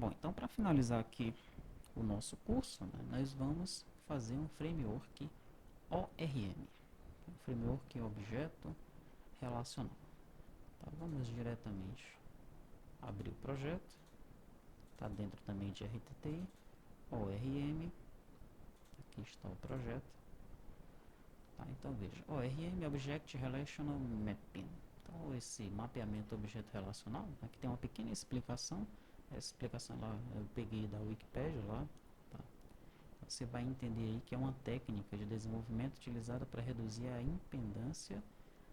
Bom, então para finalizar aqui o nosso curso, né, nós vamos fazer um framework ORM, um framework Objeto Relacional. Tá, vamos diretamente abrir o projeto, está dentro também de RTTI, ORM, aqui está o projeto. Tá, então veja, ORM Object Relational Mapping. Então esse mapeamento objeto relacional, aqui tem uma pequena explicação. Essa explicação lá eu peguei da Wikipedia lá. Tá? Você vai entender aí que é uma técnica de desenvolvimento utilizada para reduzir a impedância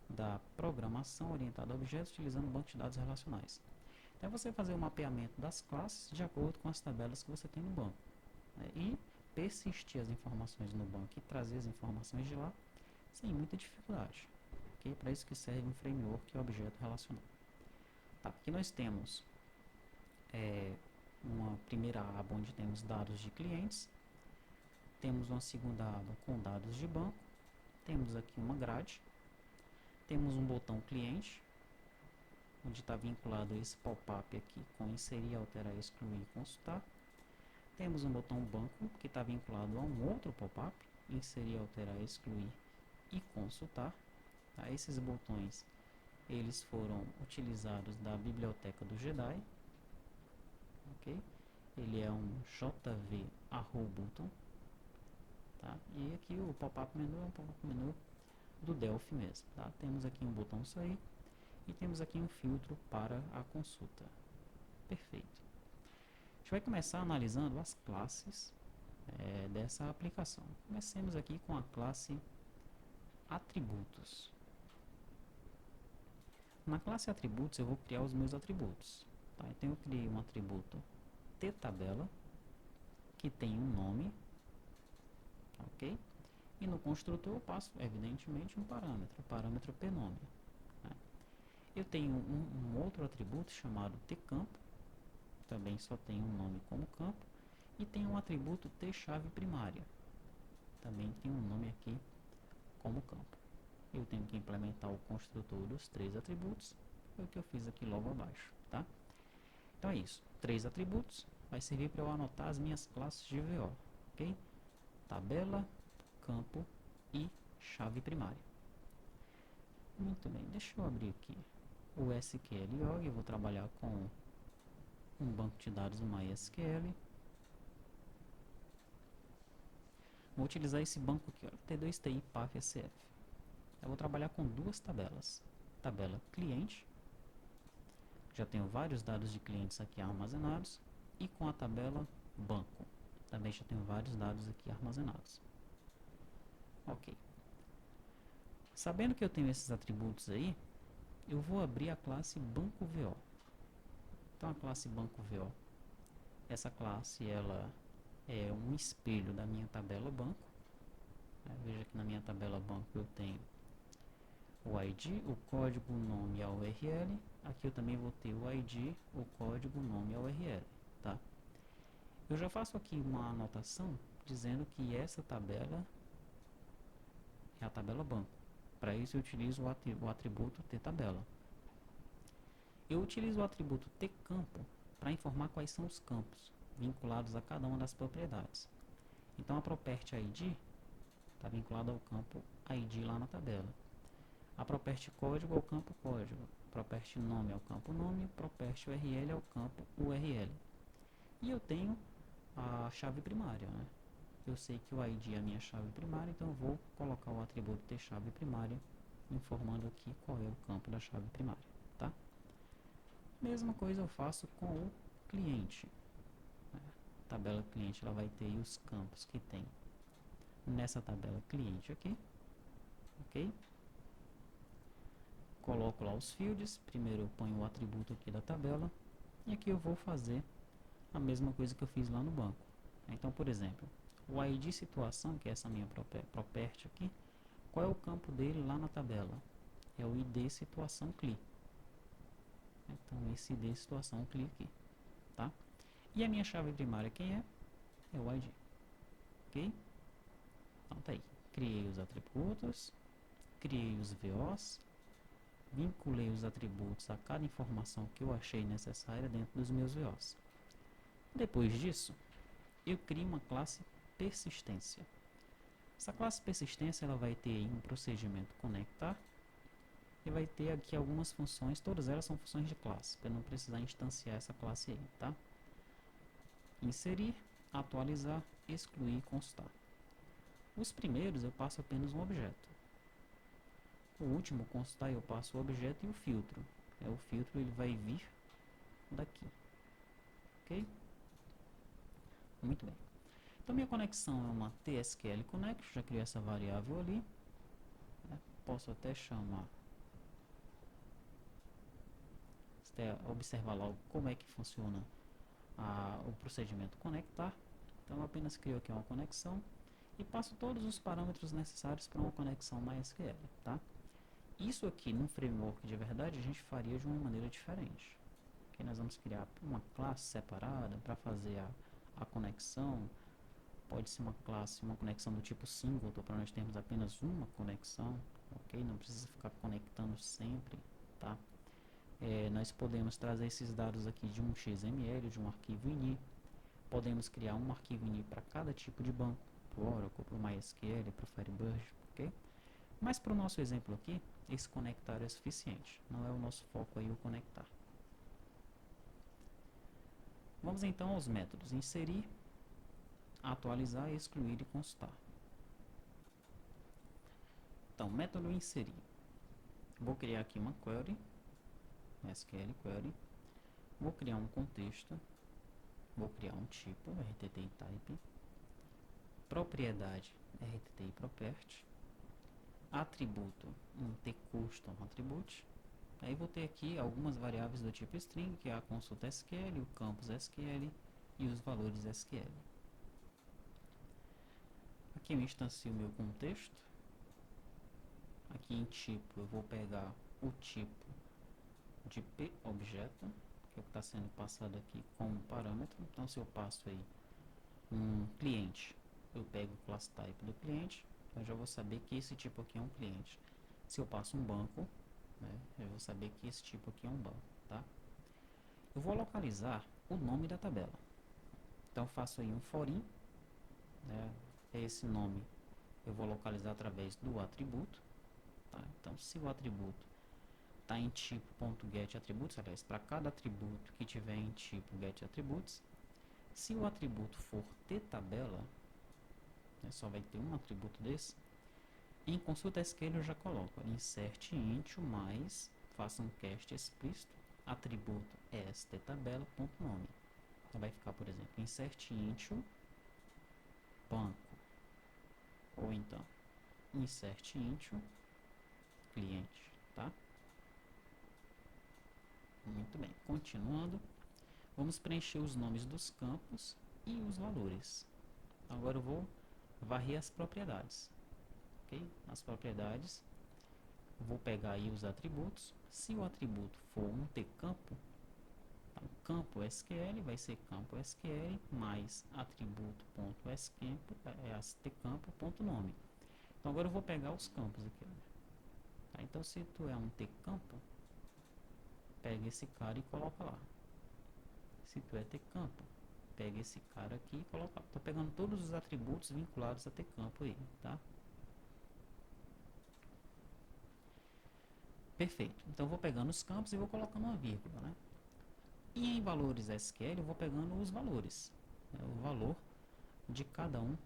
da programação orientada a objetos utilizando banco de dados relacionais. Então é você fazer o mapeamento das classes de acordo com as tabelas que você tem no banco, né? E persistir as informações no banco e trazer as informações de lá sem muita dificuldade. Okay? Para isso que serve um framework que é objeto relacional. Tá, aqui nós temos uma primeira aba onde temos dados de clientes, temos uma segunda aba com dados de banco, temos aqui uma grade, temos um botão cliente, onde está vinculado esse pop-up aqui com inserir, alterar, excluir e consultar. Temos um botão banco que está vinculado a um outro pop-up, inserir, alterar, excluir e consultar. Tá? Esses botões eles foram utilizados da biblioteca do Jedi. Okay? Ele é um JV arrow button. Tá? E aqui o pop-up menu é um pop-up menu do Delphi mesmo. Tá? Temos aqui um botão sair e temos aqui um filtro para a consulta. Perfeito. A gente vai começar analisando as classes dessa aplicação. Comecemos aqui com a classe atributos. Na classe atributos eu vou criar os meus atributos. Tá? Então eu criei um atributo ttabela que tem um nome, ok? E no construtor eu passo evidentemente um parâmetro, o parâmetro pnome. Né? Eu tenho um outro atributo chamado tcampo, também só tem um nome como campo, e tem um atributo tchave primária, também tem um nome aqui como campo. Eu tenho que implementar o construtor dos três atributos, foi o que eu fiz aqui logo abaixo, tá? Então é isso, três atributos, vai servir para eu anotar as minhas classes de VO, ok? Tabela, campo e chave primária. Muito bem, deixa eu abrir aqui o SQL.org, eu vou trabalhar com um banco de dados no MySQL. Vou utilizar esse banco aqui, ó, T2TI PAF-SF. Eu vou trabalhar com duas tabelas. Tabela cliente, já tenho vários dados de clientes aqui armazenados, e com a tabela banco, também já tenho vários dados aqui armazenados. Ok. Sabendo que eu tenho esses atributos aí, eu vou abrir a classe banco VO. Então a classe banco VO, essa classe ela é um espelho da minha tabela banco. Veja que na minha tabela banco eu tenho o ID, o código, o nome e a URL. Aqui eu também vou ter o ID, o código, o nome e a URL. Tá? Eu já faço aqui uma anotação dizendo que essa tabela é a tabela banco. Para isso eu utilizo o atributo ttabela. Eu utilizo o atributo tcampo para informar quais são os campos vinculados a cada uma das propriedades. Então a property ID está vinculada ao campo ID lá na tabela. A property código ao campo código. Property nome ao campo nome. Property URL ao campo URL. E eu tenho a chave primária, né? Eu sei que o ID é a minha chave primária, então eu vou colocar o atributo tchave primária, informando aqui qual é o campo da chave primária, tá? Mesma coisa eu faço com o cliente. A tabela cliente ela vai ter os campos que tem nessa tabela cliente aqui, ok? Coloco lá os fields, primeiro eu ponho o atributo aqui da tabela, e aqui eu vou fazer a mesma coisa que eu fiz lá no banco. Então, por exemplo, o ID situação, que é essa minha property aqui, qual é o campo dele lá na tabela? É o ID situação CLI. Então, esse ID situação CLI aqui, tá? E a minha chave primária quem é? É o ID, ok? Então, tá aí. Criei os atributos, criei os VOs, vinculei os atributos a cada informação que eu achei necessária dentro dos meus VOs. Depois disso, eu crio uma classe persistência. Essa classe persistência ela vai ter aí um procedimento conectar e vai ter aqui algumas funções, todas elas são funções de classe, para não precisar instanciar essa classe aí, tá? Inserir, atualizar, excluir e constar. Os primeiros eu passo apenas um objeto. O último, constar, eu passo o objeto e o filtro. O filtro ele vai vir daqui. Ok? Muito bem. Então minha conexão é uma TSQL Connect, já criei essa variável ali. Posso até chamar, observar lá como é que funciona o procedimento conectar. Então eu apenas crio aqui uma conexão e passo todos os parâmetros necessários para uma conexão MySQL, tá? Isso aqui num framework de verdade a gente faria de uma maneira diferente. Aqui nós vamos criar uma classe separada para fazer a conexão. Pode ser uma classe, uma conexão do tipo singleton para nós termos apenas uma conexão, ok? Não precisa ficar conectando sempre, tá? Nós podemos trazer esses dados aqui de um XML, de um arquivo ini. Podemos criar um arquivo ini para cada tipo de banco, para o Oracle, para o MySQL, para o Firebird, ok? Mas para o nosso exemplo aqui, esse conectar é suficiente. Não é o nosso foco aí o conectar. Vamos então aos métodos inserir, atualizar, excluir e constar. Então, método inserir. Vou criar aqui uma query, SQL query. Vou criar um contexto. Vou criar um tipo, RTTI type. Propriedade, RTTI property. Atributo, um tcustom attribute. Aí vou ter aqui algumas variáveis do tipo string, que é a consulta SQL, o campus SQL e os valores SQL. Aqui eu instancio o meu contexto. Aqui em tipo eu vou pegar o tipo de pObjeto, que é o que está sendo passado aqui como parâmetro. Então se eu passo aí um cliente, eu pego o class type do cliente, eu já vou saber que esse tipo aqui é um cliente. Se eu passo um banco, eu vou saber que esse tipo aqui é um banco, tá? Eu vou localizar o nome da tabela. Então faço aí um forim, esse nome eu vou localizar através do atributo, tá? Então se o atributo está em tipo.getAttributes, aliás, para cada atributo que tiver em tipo getAttributes, se o atributo for ttabela, só vai ter um atributo desse, em consulta SQL eu já coloco insert into mais, faça um cast explícito, atributo sttabela.nome. Então vai ficar, por exemplo, insert into banco, ou então insert into cliente, tá? Muito bem, continuando, vamos preencher os nomes dos campos e os valores. Agora eu vou varrer as propriedades. Okay? As propriedades, vou pegar aí os atributos. Se o atributo for um tcampo, então, campo SQL vai ser campo SQL mais atributo.stcampo.nome. Então agora eu vou pegar os campos aqui. Tá? Então se tu é um tcampo, pega esse cara e coloca lá. Se tu é tcampo, pega esse cara aqui e coloca lá. Estou pegando todos os atributos vinculados a tcampo aí, tá? Perfeito. Então eu vou pegando os campos e vou colocando uma vírgula, né? E em valores SQL eu vou pegando os valores, o valor de cada um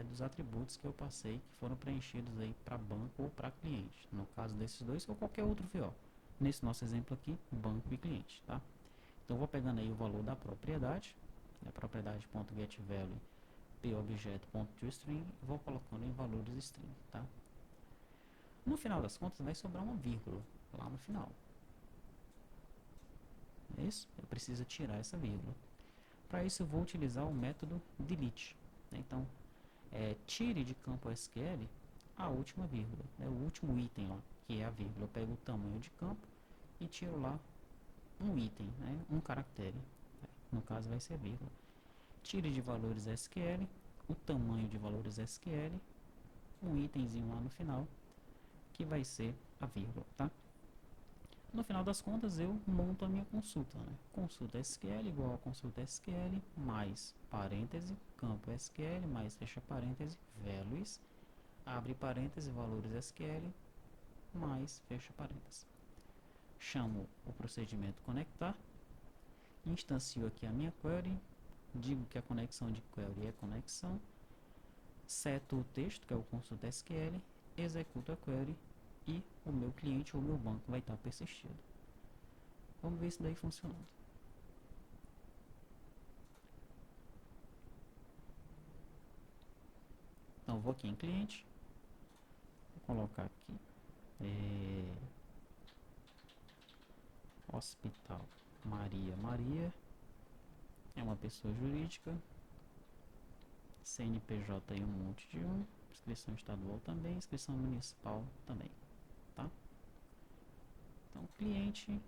dos atributos que eu passei, que foram preenchidos aí para banco ou para cliente. No caso desses dois ou qualquer outro VO. Nesse nosso exemplo aqui, banco e cliente, tá? Então eu vou pegando aí o valor da propriedade, a propriedade.getValue pObjeto.toString, e vou colocando em valores string, tá? No final das contas vai sobrar uma vírgula lá no final. É isso? Eu preciso tirar essa vírgula. Para isso eu vou utilizar o método delete. Então, tire de campo SQL a última vírgula, o último item lá, que é a vírgula. Eu pego o tamanho de campo e tiro lá um item, um caractere. No caso vai ser a vírgula. Tire de valores SQL o tamanho de valores SQL, um itemzinho lá no final, que vai ser a vírgula, tá? No final das contas, eu monto a minha consulta, né? Consulta SQL igual a consulta SQL mais parêntese, campo SQL mais fecha parêntese, values, abre parêntese, valores SQL mais fecha parêntese. Chamo o procedimento conectar, instancio aqui a minha query, digo que a conexão de query é conexão, seto o texto, que é o consulta SQL, executo a query e o meu cliente ou o meu banco vai estar persistido. Vamos ver isso daí funcionando. Então, vou aqui em cliente, vou colocar aqui Hospital Maria Maria, é uma pessoa jurídica, CNPJ em um monte de inscrição estadual também, inscrição municipal também, tá? Então, cliente,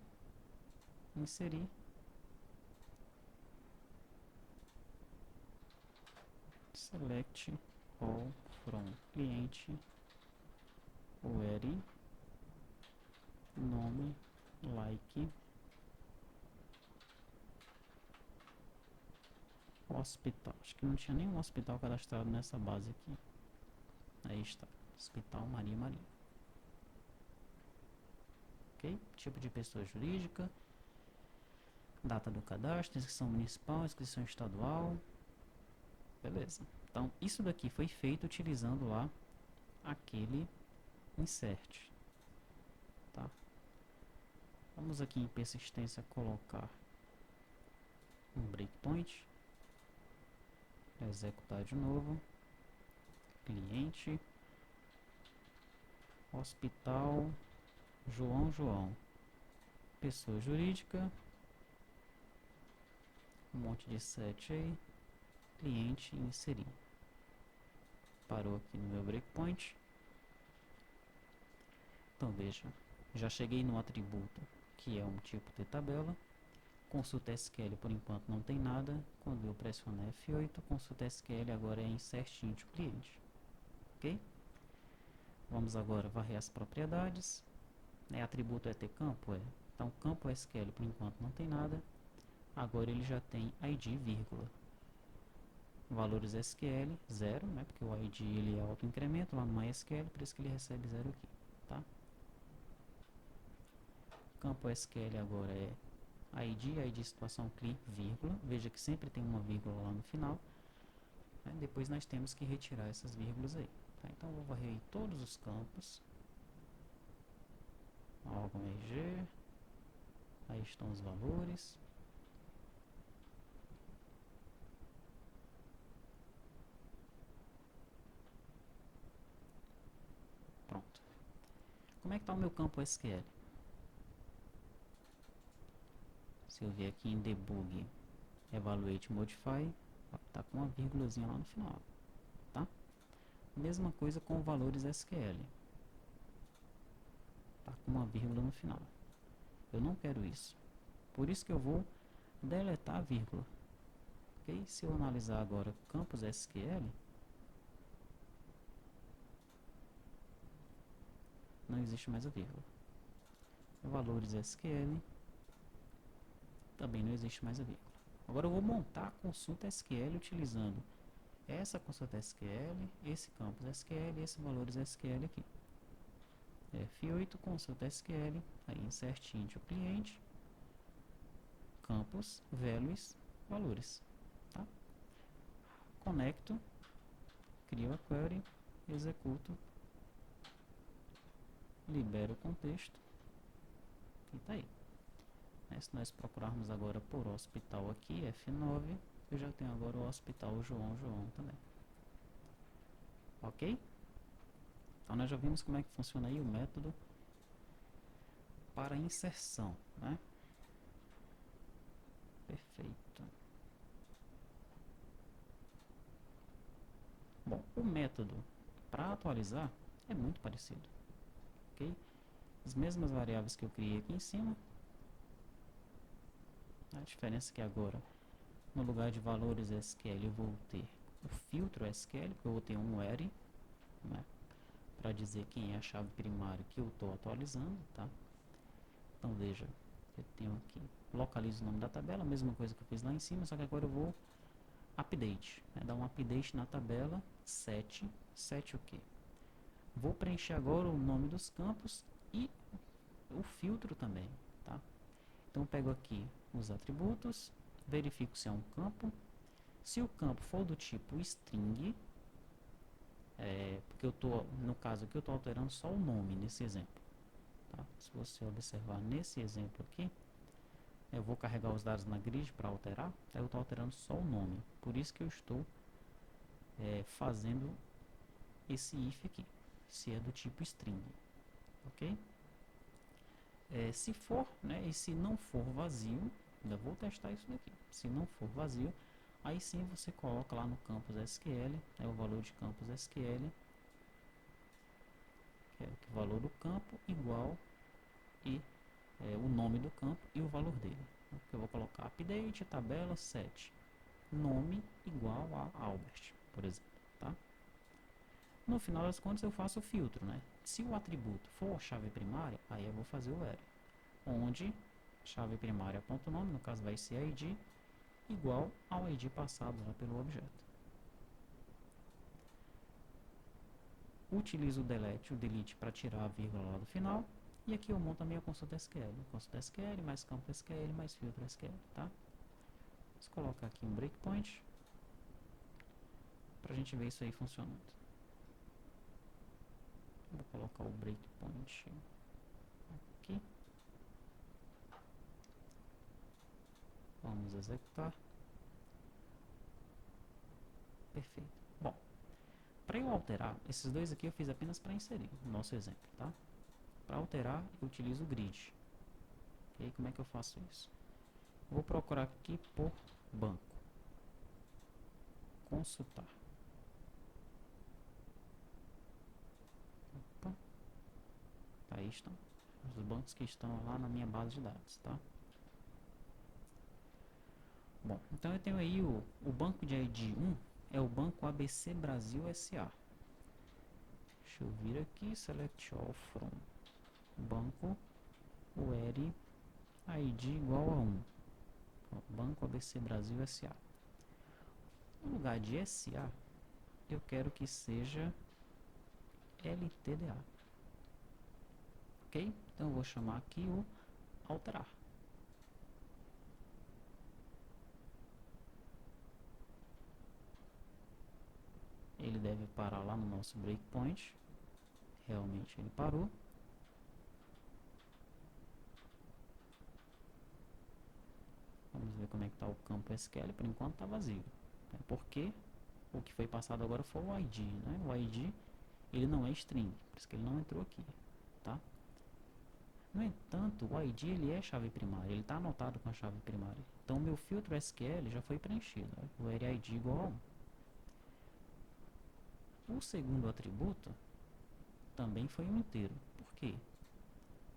inserir, select all from cliente, query, nome, like, hospital. Acho que não tinha nenhum hospital cadastrado nessa base aqui. Aí está, Hospital Maria Maria. Ok? Tipo de pessoa jurídica, data do cadastro, inscrição municipal, inscrição estadual. Beleza. Então, isso daqui foi feito utilizando lá aquele insert. Tá? Vamos aqui em persistência colocar um breakpoint. Executar de novo. Cliente. Hospital João. Pessoa jurídica. Um monte de set aí. Cliente inserir. Parou aqui no meu breakpoint. Então veja, já cheguei no atributo que é um tipo de tabela. Consulta SQL por enquanto não tem nada. Quando eu pressionar F8, consulta SQL agora é insert into cliente. Ok? Vamos agora varrer as propriedades. Atributo é ter campo? É. Então campo SQL por enquanto não tem nada. Agora ele já tem ID, vírgula. Valores SQL, 0, né? Porque o ID ele é auto-incremento lá no MySQL, por isso que ele recebe 0 aqui. Tá? Campo SQL agora é ID situação CLI, vírgula. Veja que sempre tem uma vírgula lá no final. Né? Depois nós temos que retirar essas vírgulas aí. Tá? Então eu vou varrer aí todos os campos. Órgão RG. Aí estão os valores. Pronto. Como é que está o meu campo SQL? Se eu vier aqui em Debug, Evaluate Modify, está com uma vírgulazinha lá no final. Tá? Mesma coisa com valores SQL. Está com uma vírgula no final. Eu não quero isso. Por isso que eu vou deletar a vírgula. Okay? Se eu analisar agora campos SQL, não existe mais a vírgula. Valores SQL, também não existe mais a vírgula. Agora eu vou montar a consulta SQL utilizando essa consulta SQL, esse campus SQL e esse valores SQL aqui. F8, consulta SQL, aí insert into o cliente, campus, values, valores. Tá? Conecto, crio a query, executo, libero o contexto e tá aí. Se nós procurarmos agora por hospital aqui, F9, eu já tenho agora o hospital João também. Ok? Então nós já vimos como é que funciona aí o método para inserção, né? Perfeito. Bom, o método para atualizar é muito parecido, ok? As mesmas variáveis que eu criei aqui em cima. A diferença é que agora, no lugar de valores SQL, eu vou ter o filtro SQL, porque eu vou ter um query, né, para dizer quem é a chave primária que eu estou atualizando, tá? Então veja, eu tenho aqui, localizo o nome da tabela, mesma coisa que eu fiz lá em cima, só que agora eu vou update, né? Dar um update na tabela, set o quê? Vou preencher agora o nome dos campos e o filtro também, tá? Então eu pego aqui os atributos, verifico se é um campo. Se o campo for do tipo string, porque eu tô, no caso aqui eu estou alterando só o nome nesse exemplo, tá? Se você observar nesse exemplo aqui, eu vou carregar os dados na grid para alterar, eu estou alterando só o nome, por isso que eu estou fazendo esse if aqui, se é do tipo string, ok? Se for, né, e se não for vazio, ainda vou testar isso daqui, se não for vazio, aí sim você coloca lá no campus SQL, o valor de campus SQL, que é o valor do campo igual e o nome do campo e o valor dele. Eu vou colocar update, tabela, set, nome igual a Albert, por exemplo, tá? No final das contas eu faço o filtro, né? Se o atributo for a chave primária, aí eu vou fazer o array, onde chave primária ponto nome, no caso vai ser id, igual ao id passado lá pelo objeto. Utilizo o delete e o delete para tirar a vírgula lá do final. E aqui eu monto a minha consulta SQL. Consulta SQL, mais campo SQL, mais filtro SQL, tá? Vamos colocar aqui um breakpoint para a gente ver isso aí funcionando. Vou colocar o breakpoint aqui. Vamos executar. Perfeito. Bom, para eu alterar, esses dois aqui eu fiz apenas para inserir no nosso exemplo, tá? Para alterar, eu utilizo o grid. E como é que eu faço isso? Vou procurar aqui por banco. Consultar. Opa. Aí estão os bancos que estão lá na minha base de dados, tá? Bom, então eu tenho aí o banco de ID 1 é o banco ABC Brasil SA. Deixa eu vir aqui, select all from banco where ID igual a 1. Banco ABC Brasil SA. No lugar de SA, eu quero que seja LTDA. Ok? Então eu vou chamar aqui o alterar. Ele deve parar lá no nosso breakpoint. Realmente ele parou. Vamos ver como é que está o campo SQL. Por enquanto está vazio. Porque o que foi passado agora foi o ID, né? O ID ele não é string, por isso que ele não entrou aqui, tá? No entanto, o ID ele é chave primária, ele está anotado com a chave primária. Então o meu filtro SQL já foi preenchido, né? O array ID igual a 1. O segundo atributo também foi um inteiro. Por quê?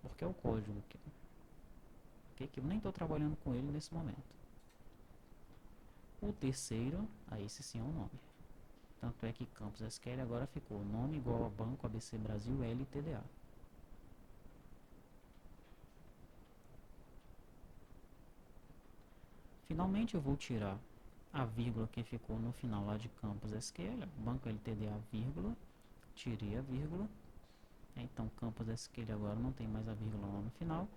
Porque é o código que eu nem estou trabalhando com ele nesse momento. O terceiro, aí esse sim é um nome. Tanto é que campus SQL agora ficou nome igual a banco ABC Brasil LTDA. Finalmente eu vou tirar a vírgula que ficou no final lá de campus SQL, banco LTDA, vírgula, tirei a vírgula. Então campus SQL agora não tem mais a vírgula lá no final.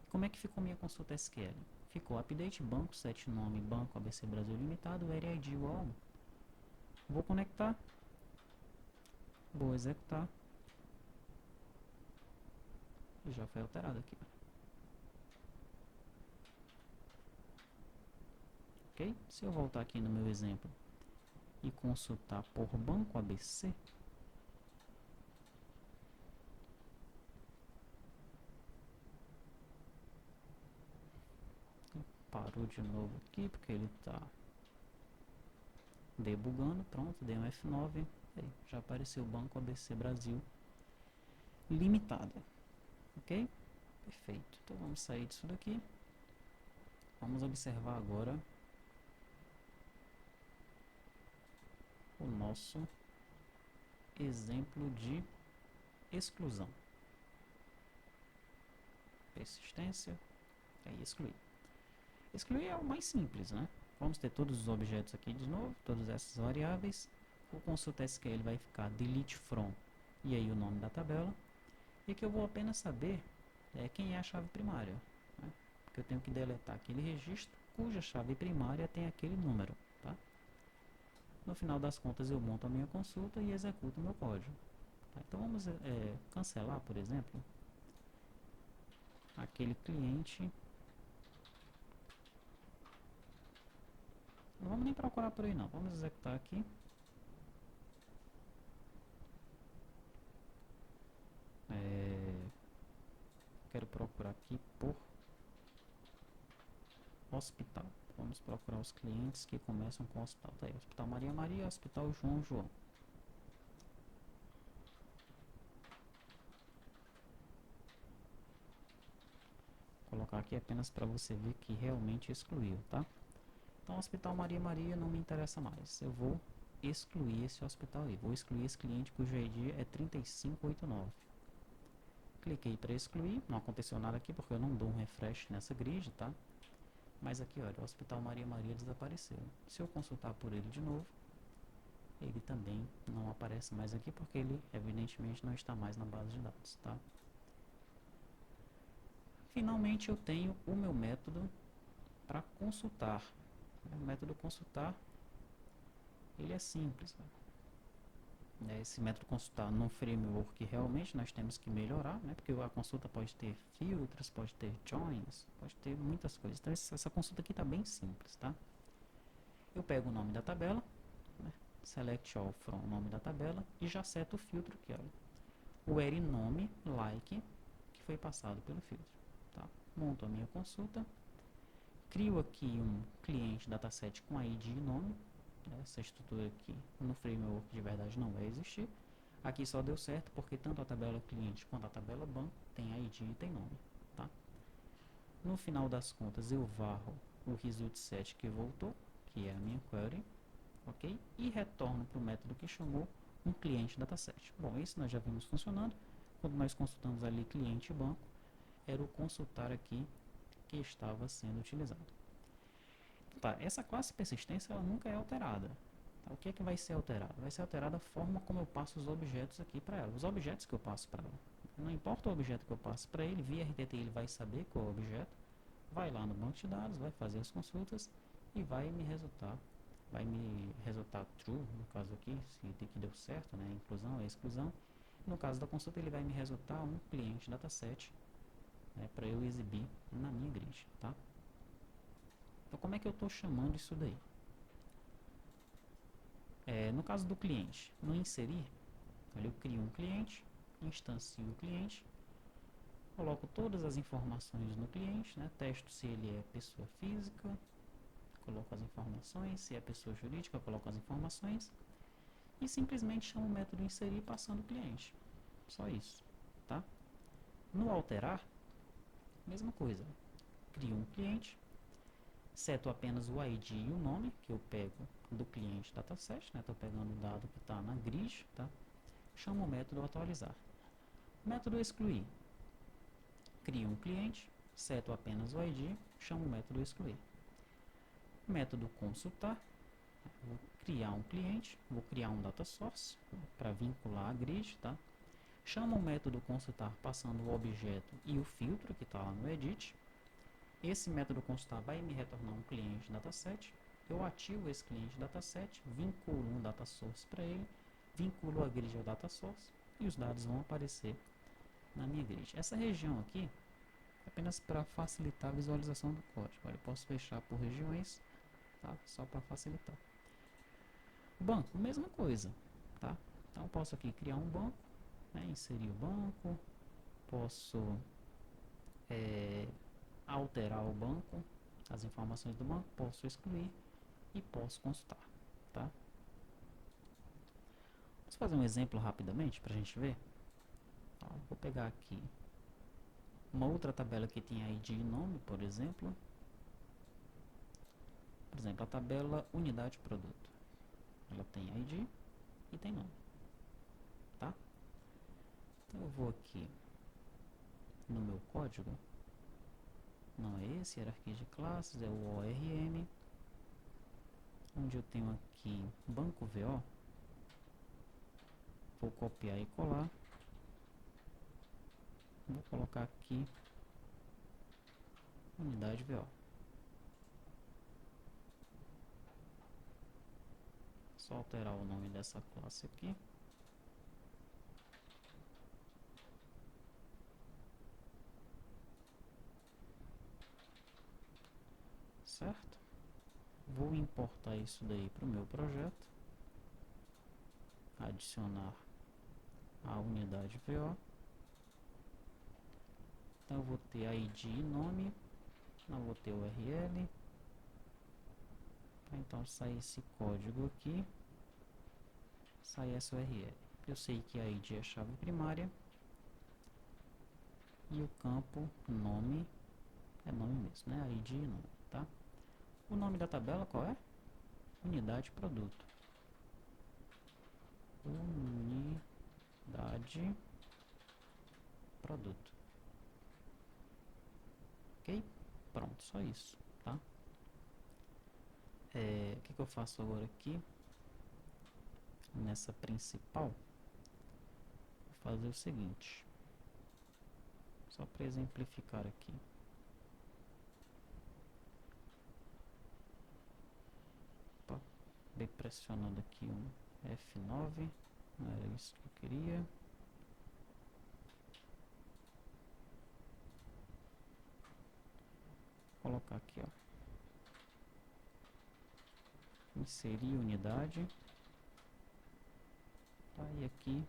Como é que ficou minha consulta SQL? Ficou update banco, set nome, banco ABC Brasil limitado, array ID igual a 1. Vou conectar, vou executar e já foi alterado aqui. Ok? Se eu voltar aqui no meu exemplo e consultar por banco ABC, parou de novo aqui porque ele está debugando. Pronto, dei um F9, aí, já apareceu o banco ABC Brasil limitado. Ok? Perfeito. Então vamos sair disso daqui. Vamos observar agora o nosso exemplo de exclusão. persistência, aí excluir. Excluir é o mais simples, né? Vamos ter todos os objetos aqui de novo, todas essas variáveis. O consulta SQL vai ficar delete from, e aí o nome da tabela. E aqui eu vou apenas saber quem é a chave primária, né? Porque eu tenho que deletar aquele registro cuja chave primária tem aquele número, tá? No final das contas eu monto a minha consulta e executo o meu código. Tá? Então vamos cancelar, por exemplo, aquele cliente. Não vamos nem procurar por aí não, vamos executar aqui. Quero procurar aqui por hospital. Vamos procurar os clientes que começam com hospital. Tá aí, Hospital Maria Maria, Hospital João João. Vou colocar aqui apenas para você ver que realmente excluiu, tá? Então, Hospital Maria Maria não me interessa mais. Eu vou excluir esse hospital aí. Vou excluir esse cliente cujo ID é 3589. Cliquei para excluir. Não aconteceu nada aqui porque eu não dou um refresh nessa grid, tá? Mas aqui, olha, o Hospital Maria Maria desapareceu. Se eu consultar por ele de novo, ele também não aparece mais aqui porque ele, evidentemente, não está mais na base de dados, tá? Finalmente, eu tenho o meu método para consultar. O método consultar, ele é simples, né? Esse método consultar no framework realmente nós temos que melhorar, né? Porque a consulta pode ter filtros, pode ter joins, pode ter muitas coisas. Então essa consulta aqui está bem simples, tá? Eu pego o nome da tabela, né? Select all from o nome da tabela e já seto o filtro aqui, olha. O nome like que foi passado pelo filtro, tá? Monto a minha consulta, crio aqui um cliente dataset com ID e nome. Essa estrutura aqui no framework de verdade não vai existir. Aqui só deu certo porque tanto a tabela cliente quanto a tabela banco tem ID e tem nome, tá? No final das contas eu varro o result set que voltou, que é a minha query, ok? E retorno para o método que chamou um cliente dataset. Bom, esse nós já vimos funcionando. Quando nós consultamos ali cliente e banco, era o consultar aqui que estava sendo utilizado. Tá, essa classe persistência ela nunca é alterada. Tá, o que é que vai ser alterado? Vai ser alterada a forma como eu passo os objetos aqui para ela. Os objetos que eu passo para ela. Não importa o objeto que eu passo para ele, via RTT ele vai saber qual é o objeto, vai lá no banco de dados, vai fazer as consultas e vai me resultar true, no caso aqui, se que deu certo, né, inclusão, exclusão. No caso da consulta ele vai me resultar um cliente dataset, né, para eu exibir na minha grid, tá? Então, como é que eu estou chamando isso daí? No caso do cliente, no inserir, eu crio um cliente, instancio o cliente, coloco todas as informações no cliente, né? Testo se ele é pessoa física, coloco as informações, se é pessoa jurídica, coloco as informações e simplesmente chamo o método inserir passando o cliente. Só isso, tá? No alterar, mesma coisa. Crio um cliente, seto apenas o ID e o nome, que eu pego do cliente dataset, né? Estou pegando o dado que está na grid, tá? Chamo o método atualizar. Método excluir. Crio um cliente, seto apenas o ID, chamo o método excluir. Método consultar. Vou criar um cliente, vou criar um data source para vincular a grid, tá? Chamo o método consultar passando o objeto e o filtro que está lá no edit. Esse método consultar vai me retornar um cliente dataset. Eu ativo esse cliente dataset, vinculo um data source para ele, vinculo a grid ao data source e os dados vão aparecer na minha grid. Essa região aqui é apenas para facilitar a visualização do código. Eu posso fechar por regiões, tá? Só para facilitar. Banco, mesma coisa, tá? Então eu posso aqui criar um banco, né? Inserir o banco, posso alterar o banco, as informações do banco, posso excluir e posso consultar, tá? Vamos fazer um exemplo rapidamente para a gente ver. Vou pegar aqui uma outra tabela que tem ID e nome, por exemplo. Por exemplo, a tabela unidade produto. Ela tem ID e tem nome, tá? Então eu vou aqui no meu código não é esse, hierarquia de classes, é o ORM, onde eu tenho aqui banco VO, vou copiar e colar, vou colocar aqui unidade VO. Só alterar o nome dessa classe aqui. Certo? Vou importar isso daí para o meu projeto. Adicionar a unidade VO. Então eu vou ter ID e nome. Não vou ter URL. Então sair esse código aqui. Sair essa URL. Eu sei que a ID é a chave primária. E o campo nome é nome mesmo, né? ID e nome, tá? O nome da tabela qual é? Unidade produto. Unidade produto. Ok? Pronto, só isso, tá? O que eu faço agora aqui? Nessa principal, vou fazer o seguinte. Só para exemplificar aqui. Opa, bem pressionando aqui um F9. Não era isso que eu queria. Vou colocar aqui, ó. Inserir unidade. Tá, e aqui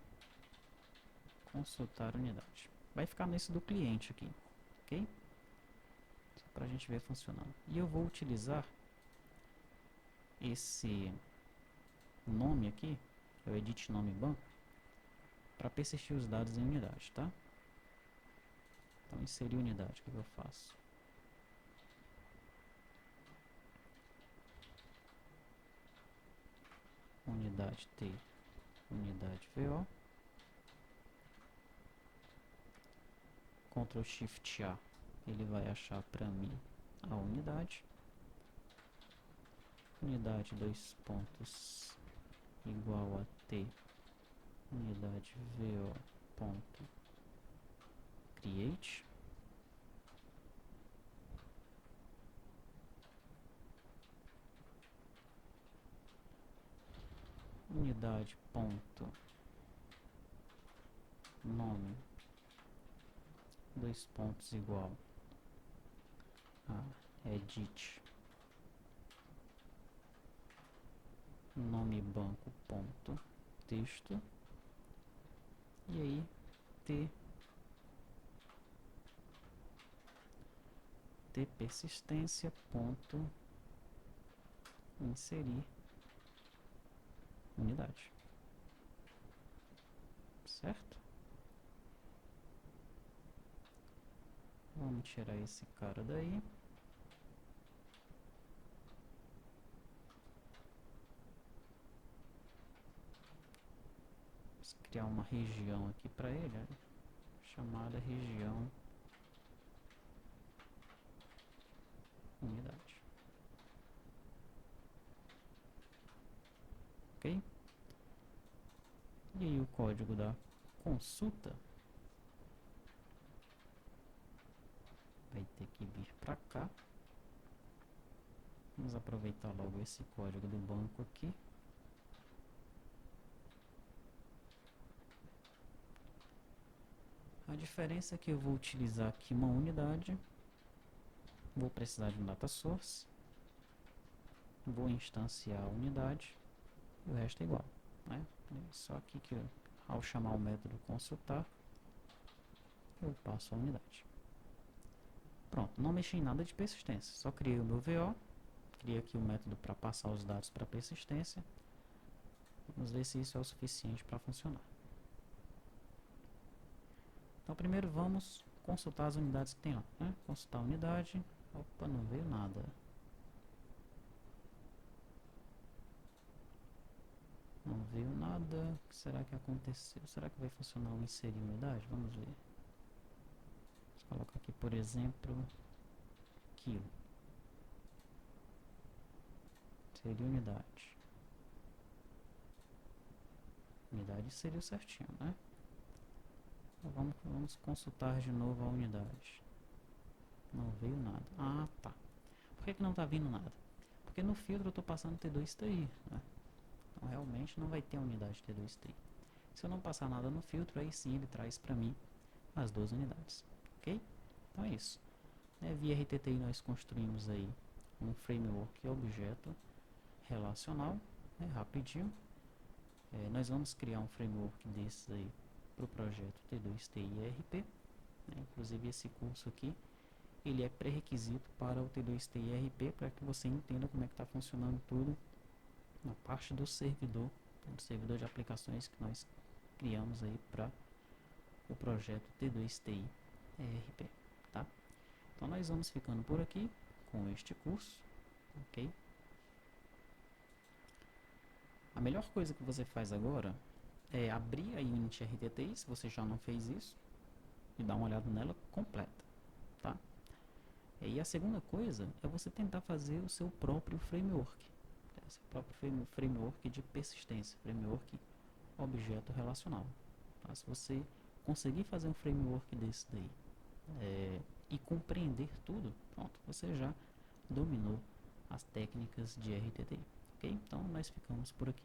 consultar unidade. Vai ficar nesse do cliente aqui, ok? Só para a gente ver funcionando. E eu vou utilizar esse nome aqui, é o edit nome banco, para persistir os dados em unidade, tá? Então, inserir unidade, o que eu faço? Unidade T, unidade VO, Ctrl Shift A, ele vai achar para mim a unidade, unidade dois pontos igual a T, unidade VO ponto create, unidade ponto nome dois pontos igual a edit nome banco ponto texto, e aí t persistência ponto inserir unidade, certo? Vamos tirar esse cara daí. Vamos criar uma região aqui para ele, né? Chamada região unidade. Ok? E aí o código da consulta vai ter que vir para cá. Vamos aproveitar logo esse código do banco aqui. A diferença é que eu vou utilizar aqui uma unidade, vou precisar de um data source, vou instanciar a unidade e o resto é igual, né? Só aqui que ao chamar o método consultar, eu passo a unidade. Pronto, não mexi em nada de persistência, só criei o meu VO, criei aqui o método para passar os dados para persistência. Vamos ver se isso é o suficiente para funcionar. Então primeiro vamos consultar as unidades que tem lá, né? Consultar a unidade. Opa, não veio nada. Não veio nada. O que será que aconteceu? Será que vai funcionar o inserir unidade? Vamos ver. Vou colocar aqui, por exemplo, aquilo? Seria unidade. Unidade seria o certinho, né? Então vamos consultar de novo a unidade. Não veio nada. Ah, tá. Por que não está vindo nada? Porque no filtro eu estou passando T2 TI, né? Então realmente não vai ter a unidade T2 TI. Se eu não passar nada no filtro, aí sim ele traz para mim as duas unidades. Ok? Então é isso. Via RTTI nós construímos aí um framework objeto relacional, rapidinho. Nós vamos criar um framework desses aí para o projeto T2TI ERP. Inclusive esse curso aqui, ele é pré-requisito para o T2TI ERP, para que você entenda como é que está funcionando tudo na parte do servidor de aplicações que nós criamos aí para o projeto T2TI ERP, tá? Então nós vamos ficando por aqui com este curso, ok? A melhor coisa que você faz agora é abrir a Unity RTTI, se você já não fez isso, e dar uma olhada nela completa, tá? E a segunda coisa é você tentar fazer o seu próprio framework, seu próprio framework de persistência, framework objeto relacional. Tá? Se você conseguir fazer um framework desse daí e compreender tudo, pronto, você já dominou as técnicas de RTTI, ok? Então nós ficamos por aqui.